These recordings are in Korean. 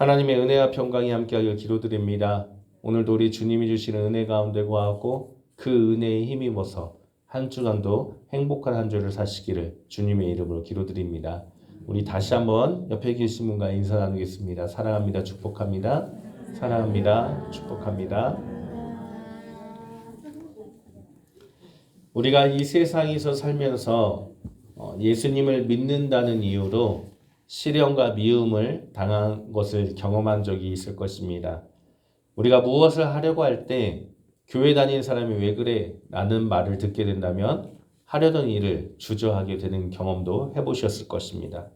하나님의 은혜와 평강이 함께하여 기도드립니다. 오늘도 우리 주님이 주시는 은혜 가운데 거하고 그 은혜에 힘입어서 한 주간도 행복한 한 주를 사시기를 주님의 이름으로 기도드립니다. 우리 다시 한번 옆에 계신 분과 인사 나누겠습니다. 사랑합니다. 축복합니다. 사랑합니다. 축복합니다. 우리가 이 세상에서 살면서 예수님을 믿는다는 이유로 시련과 미움을 당한 것을 경험한 적이 있을 것입니다. 우리가 무엇을 하려고 할 때 교회 다니는 사람이 왜 그래? 라는 말을 듣게 된다면 하려던 일을 주저하게 되는 경험도 해보셨을 것입니다.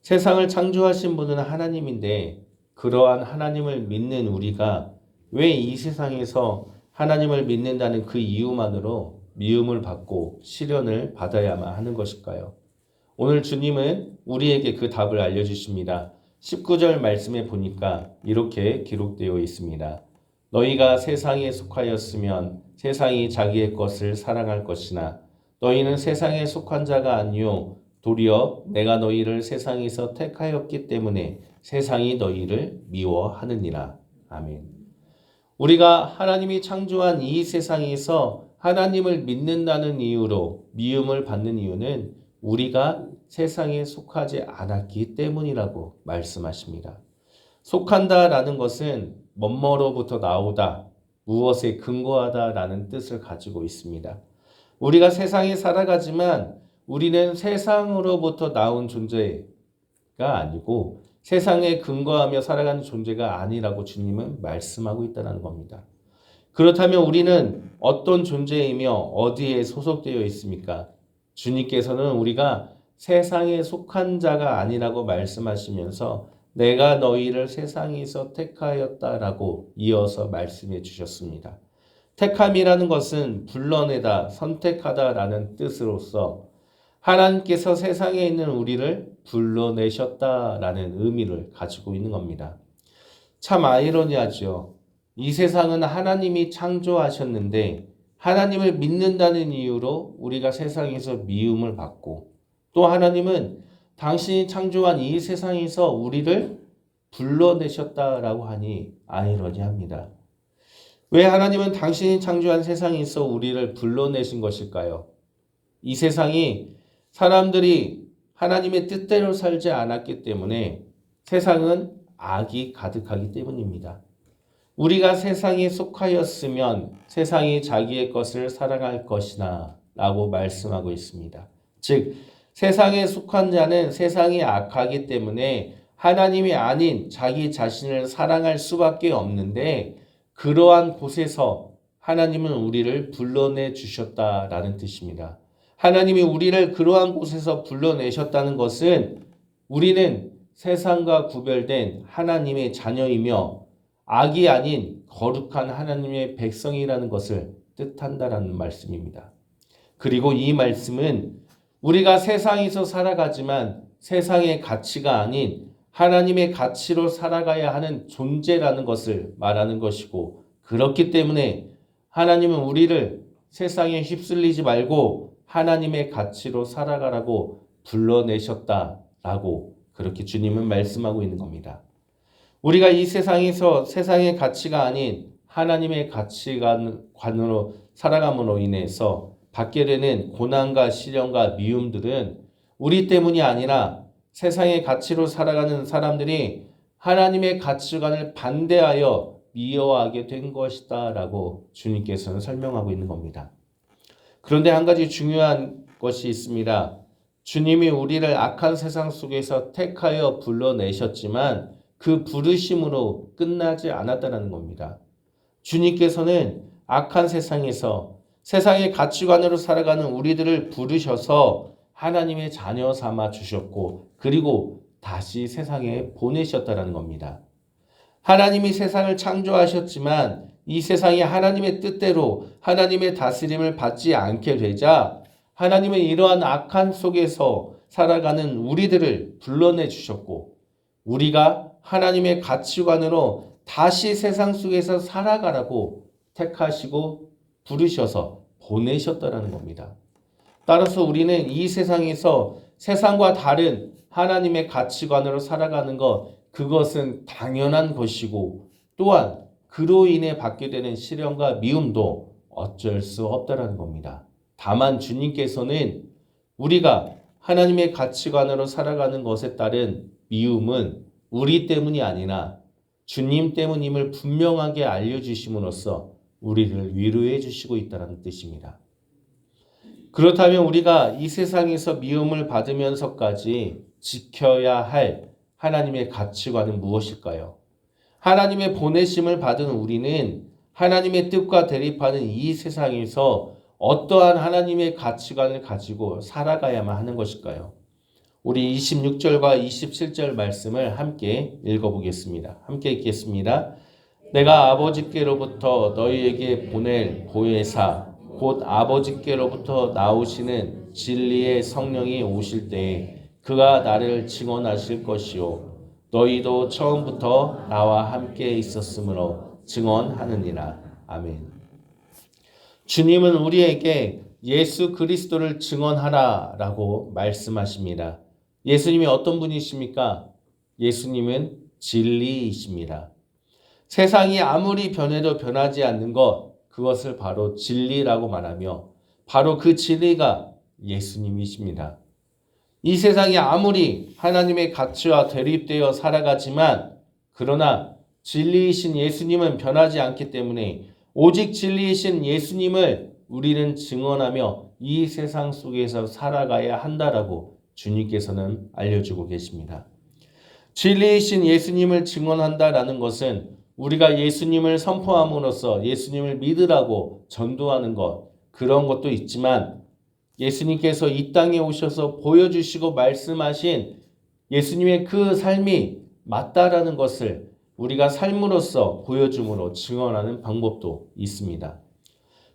세상을 창조하신 분은 하나님인데 그러한 하나님을 믿는 우리가 왜 이 세상에서 하나님을 믿는다는 그 이유만으로 미움을 받고 시련을 받아야만 하는 것일까요? 오늘 주님은 우리에게 그 답을 알려주십니다. 19절 말씀에 보니까 이렇게 기록되어 있습니다. 너희가 세상에 속하였으면 세상이 자기의 것을 사랑할 것이나 너희는 세상에 속한 자가 아니요 도리어 내가 너희를 세상에서 택하였기 때문에 세상이 너희를 미워하느니라. 아멘. 우리가 하나님이 창조한 이 세상에서 하나님을 믿는다는 이유로 미움을 받는 이유는 우리가 세상에 속하지 않았기 때문이라고 말씀하십니다. 속한다라는 것은 뭐뭐로부터 나오다, 무엇에 근거하다라는 뜻을 가지고 있습니다. 우리가 세상에 살아가지만 우리는 세상으로부터 나온 존재가 아니고 세상에 근거하며 살아가는 존재가 아니라고 주님은 말씀하고 있다는 겁니다. 그렇다면 우리는 어떤 존재이며 어디에 소속되어 있습니까? 주님께서는 우리가 세상에 속한 자가 아니라고 말씀하시면서 내가 너희를 세상에서 택하였다라고 이어서 말씀해 주셨습니다. 택함이라는 것은 불러내다, 선택하다라는 뜻으로서 하나님께서 세상에 있는 우리를 불러내셨다라는 의미를 가지고 있는 겁니다. 참 아이러니하죠. 이 세상은 하나님이 창조하셨는데 하나님을 믿는다는 이유로 우리가 세상에서 미움을 받고 또 하나님은 당신이 창조한 이 세상에서 우리를 불러내셨다라고 하니 아이러니합니다. 왜 하나님은 당신이 창조한 세상에서 우리를 불러내신 것일까요? 이 세상이 사람들이 하나님의 뜻대로 살지 않았기 때문에 세상은 악이 가득하기 때문입니다. 우리가 세상에 속하였으면 세상이 자기의 것을 사랑할 것이나 라고 말씀하고 있습니다. 즉 세상에 속한 자는 세상이 악하기 때문에 하나님이 아닌 자기 자신을 사랑할 수밖에 없는데 그러한 곳에서 하나님은 우리를 불러내 주셨다라는 뜻입니다. 하나님이 우리를 그러한 곳에서 불러내셨다는 것은 우리는 세상과 구별된 하나님의 자녀이며 악이 아닌 거룩한 하나님의 백성이라는 것을 뜻한다라는 말씀입니다. 그리고 이 말씀은 우리가 세상에서 살아가지만 세상의 가치가 아닌 하나님의 가치로 살아가야 하는 존재라는 것을 말하는 것이고 그렇기 때문에 하나님은 우리를 세상에 휩쓸리지 말고 하나님의 가치로 살아가라고 불러내셨다라고 그렇게 주님은 말씀하고 있는 겁니다. 우리가 이 세상에서 세상의 가치가 아닌 하나님의 가치관으로 살아감으로 인해서 받게 되는 고난과 시련과 미움들은 우리 때문이 아니라 세상의 가치로 살아가는 사람들이 하나님의 가치관을 반대하여 미워하게 된 것이다 라고 주님께서는 설명하고 있는 겁니다. 그런데 한 가지 중요한 것이 있습니다. 주님이 우리를 악한 세상 속에서 택하여 불러내셨지만 그 부르심으로 끝나지 않았다는 겁니다. 주님께서는 악한 세상에서 세상의 가치관으로 살아가는 우리들을 부르셔서 하나님의 자녀 삼아 주셨고 그리고 다시 세상에 보내셨다는 겁니다. 하나님이 세상을 창조하셨지만 이 세상이 하나님의 뜻대로 하나님의 다스림을 받지 않게 되자 하나님은 이러한 악한 속에서 살아가는 우리들을 불러내 주셨고 우리가 하나님의 가치관으로 다시 세상 속에서 살아가라고 택하시고 부르셔서 보내셨다는 겁니다. 따라서 우리는 이 세상에서 세상과 다른 하나님의 가치관으로 살아가는 것 그것은 당연한 것이고 또한 그로 인해 받게 되는 시련과 미움도 어쩔 수 없다라는 겁니다. 다만 주님께서는 우리가 하나님의 가치관으로 살아가는 것에 따른 미움은 우리 때문이 아니라 주님 때문임을 분명하게 알려주심으로써 우리를 위로해 주시고 있다는 뜻입니다. 그렇다면 우리가 이 세상에서 미움을 받으면서까지 지켜야 할 하나님의 가치관은 무엇일까요? 하나님의 보내심을 받은 우리는 하나님의 뜻과 대립하는 이 세상에서 어떠한 하나님의 가치관을 가지고 살아가야만 하는 것일까요? 우리 26절과 27절 말씀을 함께 읽어보겠습니다. 함께 읽겠습니다. 내가 아버지께로부터 너희에게 보낼 보혜사 곧 아버지께로부터 나오시는 진리의 성령이 오실 때에 그가 나를 증언하실 것이요 너희도 처음부터 나와 함께 있었으므로 증언하느니라. 아멘. 주님은 우리에게 예수 그리스도를 증언하라라고 말씀하십니다. 예수님이 어떤 분이십니까? 예수님은 진리이십니다. 세상이 아무리 변해도 변하지 않는 것, 그것을 바로 진리라고 말하며 바로 그 진리가 예수님이십니다. 이 세상이 아무리 하나님의 가치와 대립되어 살아가지만 그러나 진리이신 예수님은 변하지 않기 때문에 오직 진리이신 예수님을 우리는 증언하며 이 세상 속에서 살아가야 한다라고 주님께서는 알려주고 계십니다. 진리이신 예수님을 증언한다라는 것은 우리가 예수님을 선포함으로써 예수님을 믿으라고 전도하는 것, 그런 것도 있지만 예수님께서 이 땅에 오셔서 보여주시고 말씀하신 예수님의 그 삶이 맞다라는 것을 우리가 삶으로써 보여줌으로 증언하는 방법도 있습니다.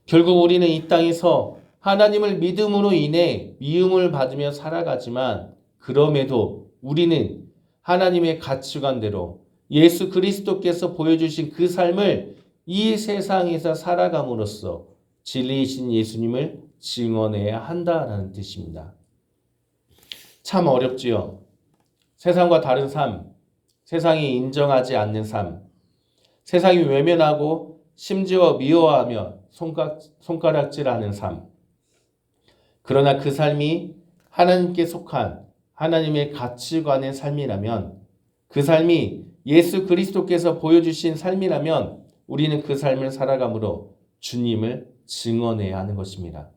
결국 우리는 이 땅에서 하나님을 믿음으로 인해 미움을 받으며 살아가지만 그럼에도 우리는 하나님의 가치관대로 예수 그리스도께서 보여주신 그 삶을 이 세상에서 살아감으로써 진리이신 예수님을 증언해야 한다라는 뜻입니다. 참 어렵지요. 세상과 다른 삶, 세상이 인정하지 않는 삶, 세상이 외면하고 심지어 미워하며 손가락질하는 삶. 그러나 그 삶이 하나님께 속한 하나님의 가치관의 삶이라면 그 삶이 예수 그리스도께서 보여주신 삶이라면 우리는 그 삶을 살아감으로 주님을 증언해야 하는 것입니다.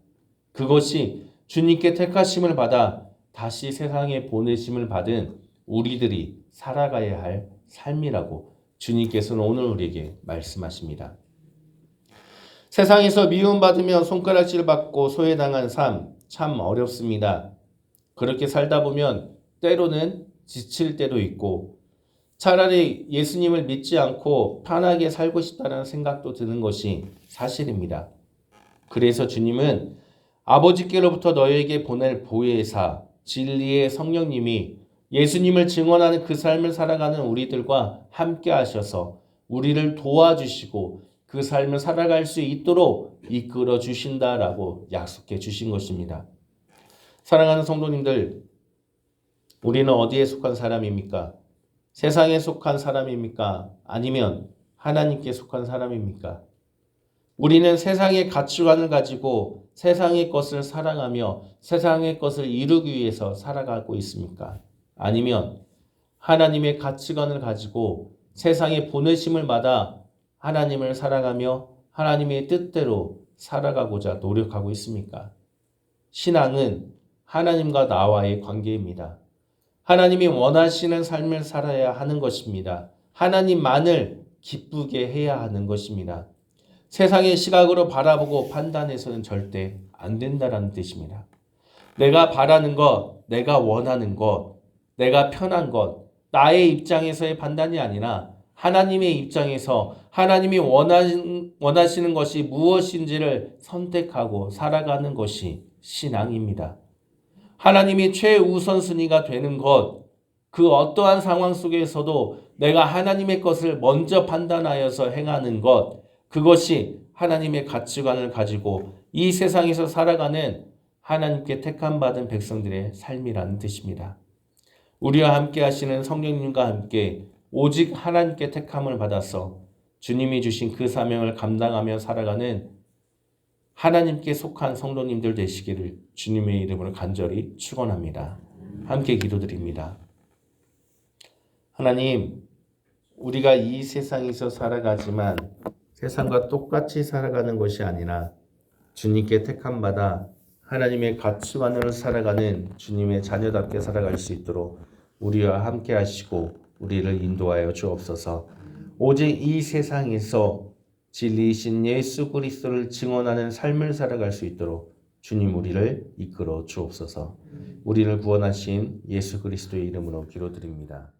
그것이 주님께 택하심을 받아 다시 세상에 보내심을 받은 우리들이 살아가야 할 삶이라고 주님께서는 오늘 우리에게 말씀하십니다. 세상에서 미움받으며 손가락질 받고 소외당한 삶 참 어렵습니다. 그렇게 살다 보면 때로는 지칠 때도 있고 차라리 예수님을 믿지 않고 편하게 살고 싶다는 생각도 드는 것이 사실입니다. 그래서 주님은 아버지께로부터 너희에게 보낼 보혜사 진리의 성령님이 예수님을 증언하는 그 삶을 살아가는 우리들과 함께 하셔서 우리를 도와주시고 그 삶을 살아갈 수 있도록 이끌어 주신다라고 약속해 주신 것입니다. 사랑하는 성도님들, 우리는 어디에 속한 사람입니까? 세상에 속한 사람입니까? 아니면 하나님께 속한 사람입니까? 우리는 세상의 가치관을 가지고 세상의 것을 사랑하며 세상의 것을 이루기 위해서 살아가고 있습니까? 아니면 하나님의 가치관을 가지고 세상에 보내심을 받아 하나님을 사랑하며 하나님의 뜻대로 살아가고자 노력하고 있습니까? 신앙은 하나님과 나와의 관계입니다. 하나님이 원하시는 삶을 살아야 하는 것입니다. 하나님만을 기쁘게 해야 하는 것입니다. 세상의 시각으로 바라보고 판단해서는 절대 안 된다는 뜻입니다. 내가 바라는 것, 내가 원하는 것, 내가 편한 것, 나의 입장에서의 판단이 아니라 하나님의 입장에서 하나님이 원하시는 것이 무엇인지를 선택하고 살아가는 것이 신앙입니다. 하나님이 최우선순위가 되는 것, 그 어떠한 상황 속에서도 내가 하나님의 것을 먼저 판단하여서 행하는 것, 그것이 하나님의 가치관을 가지고 이 세상에서 살아가는 하나님께 택함받은 백성들의 삶이라는 뜻입니다. 우리와 함께 하시는 성령님과 함께 오직 하나님께 택함을 받아서 주님이 주신 그 사명을 감당하며 살아가는 하나님께 속한 성도님들 되시기를 주님의 이름으로 간절히 축원합니다. 함께 기도드립니다. 하나님, 우리가 이 세상에서 살아가지만 세상과 똑같이 살아가는 것이 아니라 주님께 택함받아 하나님의 가치관으로 살아가는 주님의 자녀답게 살아갈 수 있도록 우리와 함께 하시고 우리를 인도하여 주옵소서. 오직 이 세상에서 진리이신 예수 그리스도를 증언하는 삶을 살아갈 수 있도록 주님 우리를 이끌어 주옵소서. 우리를 구원하신 예수 그리스도의 이름으로 기도드립니다.